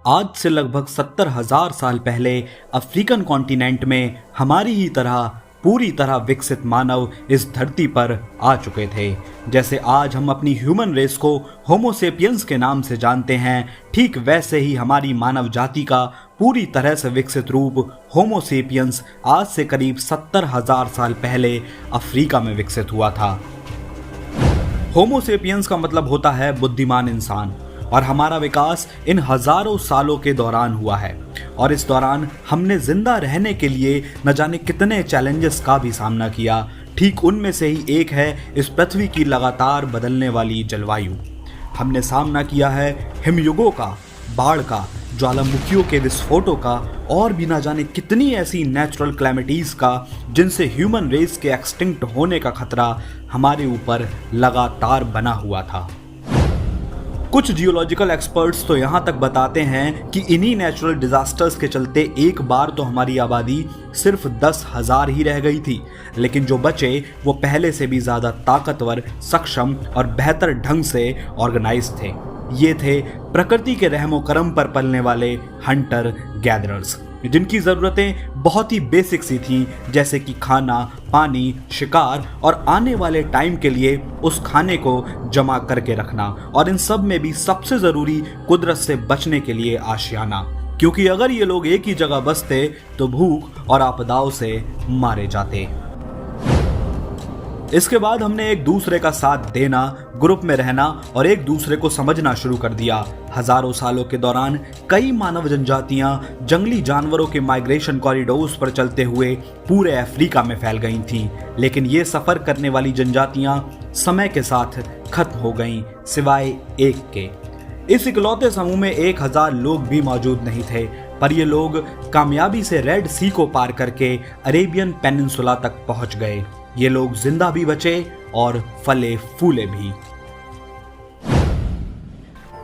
आज से लगभग 70,000 साल पहले अफ्रीकन कॉन्टिनेंट में हमारी ही तरह पूरी तरह विकसित मानव इस धरती पर आ चुके थे। जैसे आज हम अपनी ह्यूमन रेस को होमोसेपियंस के नाम से जानते हैं, ठीक वैसे ही हमारी मानव जाति का पूरी तरह से विकसित रूप होमोसेपियंस आज से करीब 70,000 साल पहले अफ्रीका में विकसित हुआ था। होमोसेपियंस का मतलब होता है बुद्धिमान इंसान, और हमारा विकास इन हजारों सालों के दौरान हुआ है। और इस दौरान हमने जिंदा रहने के लिए न जाने कितने चैलेंजेस का भी सामना किया। ठीक उनमें से ही एक है इस पृथ्वी की लगातार बदलने वाली जलवायु। हमने सामना किया है हिमयुगों का, बाढ़ का, ज्वालामुखियों के विस्फोटों का, और भी न जाने कितनी ऐसी नेचुरल क्लैमिटीज का जिनसे ह्यूमन रेस के एक्सटिंक्ट होने का खतरा हमारे ऊपर लगातार बना हुआ था। कुछ जियोलॉजिकल एक्सपर्ट्स तो यहाँ तक बताते हैं कि इन्हीं नेचुरल डिजास्टर्स के चलते एक बार तो हमारी आबादी सिर्फ 10,000 ही रह गई थी, लेकिन जो बचे वो पहले से भी ज़्यादा ताकतवर, सक्षम और बेहतर ढंग से ऑर्गेनाइज थे। ये थे प्रकृति के रहमो करम पर पलने वाले हंटर गैदरर्स, जिनकी ज़रूरतें बहुत ही बेसिक सी थी, जैसे कि खाना, पानी, शिकार और आने वाले टाइम के लिए उस खाने को जमा करके रखना, और इन सब में भी सबसे ज़रूरी कुदरत से बचने के लिए आशियाना, क्योंकि अगर ये लोग एक ही जगह बसते तो भूख और आपदाओं से मारे जाते। इसके बाद हमने एक दूसरे का साथ देना, ग्रुप में रहना और एक दूसरे को समझना शुरू कर दिया। हजारों सालों के दौरान कई मानव जनजातियां जंगली जानवरों के माइग्रेशन कॉरिडोर्स पर चलते हुए पूरे अफ्रीका में फैल गई थीं, लेकिन ये सफर करने वाली जनजातियां समय के साथ खत्म हो गईं, सिवाय एक के। इस इकलौते समूह में 1,000 लोग भी मौजूद नहीं थे, पर ये लोग कामयाबी से रेड सी को पार करके अरेबियन पेनिनसुला तक पहुंच गए। ये लोग जिंदा भी बचे और फले फूले भी।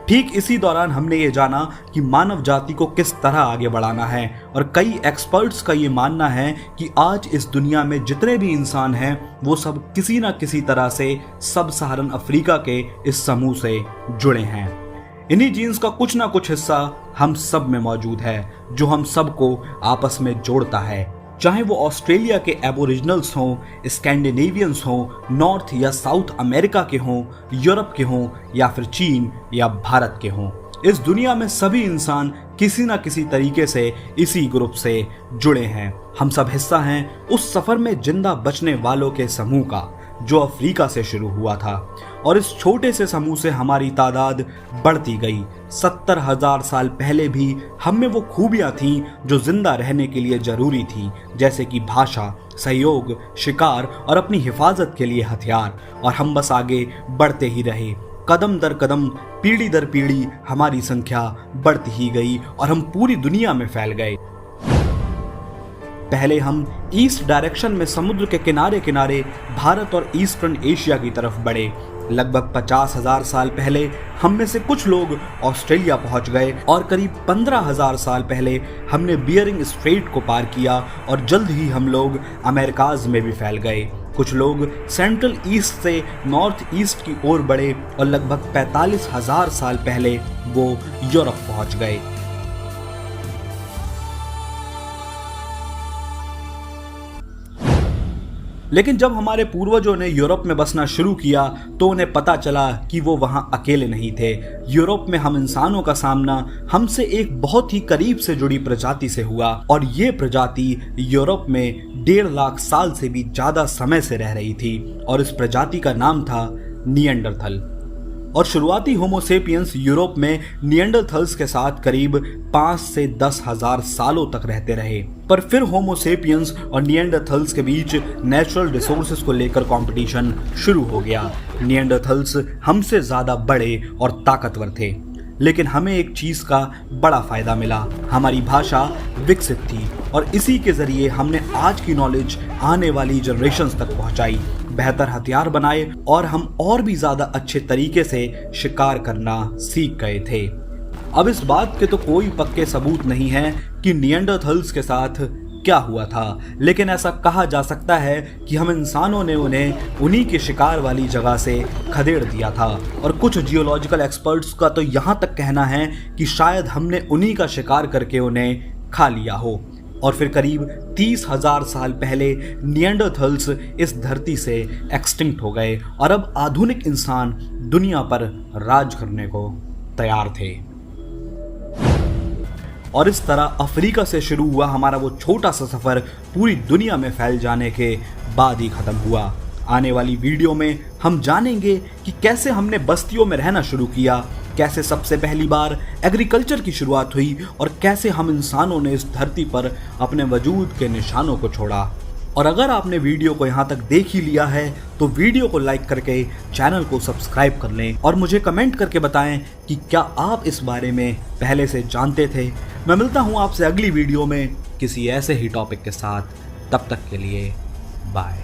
ठीक इसी दौरान हमने ये जाना कि मानव जाति को किस तरह आगे बढ़ाना है, और कई एक्सपर्ट्स का ये मानना है कि आज इस दुनिया में जितने भी इंसान हैं वो सब किसी न किसी तरह से सब सहारन अफ्रीका के इस समूह से जुड़े हैं। इन्हीं जीन्स का कुछ ना कुछ हिस्सा हम सब में मौजूद है, जो हम सबको आपस में जोड़ता है, चाहे वो ऑस्ट्रेलिया के एबोरिजिनल्स हों, स्कैंडिनेवियंस हों, नॉर्थ या साउथ अमेरिका के हों, यूरोप के हों, या फिर चीन या भारत के हों। इस दुनिया में सभी इंसान किसी न किसी तरीके से इसी ग्रुप से जुड़े हैं। हम सब हिस्सा हैं उस सफर में जिंदा बचने वालों के समूह का, जो अफ्रीका से शुरू हुआ था, और इस छोटे से समूह से हमारी तादाद बढ़ती गई। 70,000 साल पहले भी हम में वो खूबियां थीं जो जिंदा रहने के लिए जरूरी थी, जैसे कि भाषा, सहयोग, शिकार और अपनी हिफाजत के लिए हथियार, और हम बस आगे बढ़ते ही रहे। कदम दर कदम, पीढ़ी दर पीढ़ी हमारी संख्या बढ़ती ही गई और हम पूरी दुनिया में फैल गए। पहले हम ईस्ट डायरेक्शन में समुद्र के किनारे किनारे भारत और ईस्टर्न एशिया की तरफ बढ़े। लगभग 50,000 साल पहले हम में से कुछ लोग ऑस्ट्रेलिया पहुंच गए, और करीब 15,000 साल पहले हमने बियरिंग स्ट्रेट को पार किया, और जल्द ही हम लोग अमेरिकाज में भी फैल गए। कुछ लोग सेंट्रल ईस्ट से नॉर्थ ईस्ट की ओर बढ़े, और लगभग 45,000 साल पहले वो यूरोप पहुंच गए। लेकिन जब हमारे पूर्वजों ने यूरोप में बसना शुरू किया तो उन्हें पता चला कि वो वहां अकेले नहीं थे। यूरोप में हम इंसानों का सामना हमसे एक बहुत ही करीब से जुड़ी प्रजाति से हुआ, और ये प्रजाति यूरोप में 1.5 लाख साल से भी ज्यादा समय से रह रही थी, और इस प्रजाति का नाम था निएंडरथल। और शुरुआती होमोसेपियंस यूरोप में निएंडरथल्स के साथ करीब 5 से 10,000 सालों तक रहते रहे, पर फिर होमोसेपियंस और निएंडरथल्स के बीच नेचुरल रिसोर्सेज को लेकर कंपटीशन शुरू हो गया। निएंडरथल्स हमसे ज्यादा बड़े और ताकतवर थे, लेकिन हमें एक चीज का बड़ा फायदा मिला, हमारी भाषा विकसित थी, और इसी के जरिए हमने आज की नॉलेज आने वाली जनरेशंस तक पहुंचाई, बेहतर हथियार बनाए, और हम और भी ज्यादा अच्छे तरीके से शिकार करना सीख गए थे। अब इस बात के तो कोई पक्के सबूत नहीं है कि निएंडरथल्स के साथ क्या हुआ था, लेकिन ऐसा कहा जा सकता है कि हम इंसानों ने उन्हें उन्हीं के शिकार वाली जगह से खदेड़ दिया था। और कुछ जियोलॉजिकल एक्सपर्ट्स का तो यहाँ तक कहना है कि शायद हमने उन्हीं का शिकार करके उन्हें खा लिया हो। और फिर करीब 30,000 साल पहले निएंडरथल्स इस धरती से एक्सटिंक्ट हो गए और अब आधुनिक इंसान दुनिया पर राज करने को तैयार थे। और इस तरह अफ्रीका से शुरू हुआ हमारा वो छोटा सा सफ़र पूरी दुनिया में फैल जाने के बाद ही ख़त्म हुआ। आने वाली वीडियो में हम जानेंगे कि कैसे हमने बस्तियों में रहना शुरू किया, कैसे सबसे पहली बार एग्रीकल्चर की शुरुआत हुई और कैसे हम इंसानों ने इस धरती पर अपने वजूद के निशानों को छोड़ा। और अगर आपने वीडियो को यहाँ तक देख ही लिया है तो वीडियो को लाइक करके चैनल को सब्सक्राइब कर लें और मुझे कमेंट करके बताएं कि क्या आप इस बारे में पहले से जानते थे। मैं मिलता हूँ आपसे अगली वीडियो में किसी ऐसे ही टॉपिक के साथ। तब तक के लिए बाय।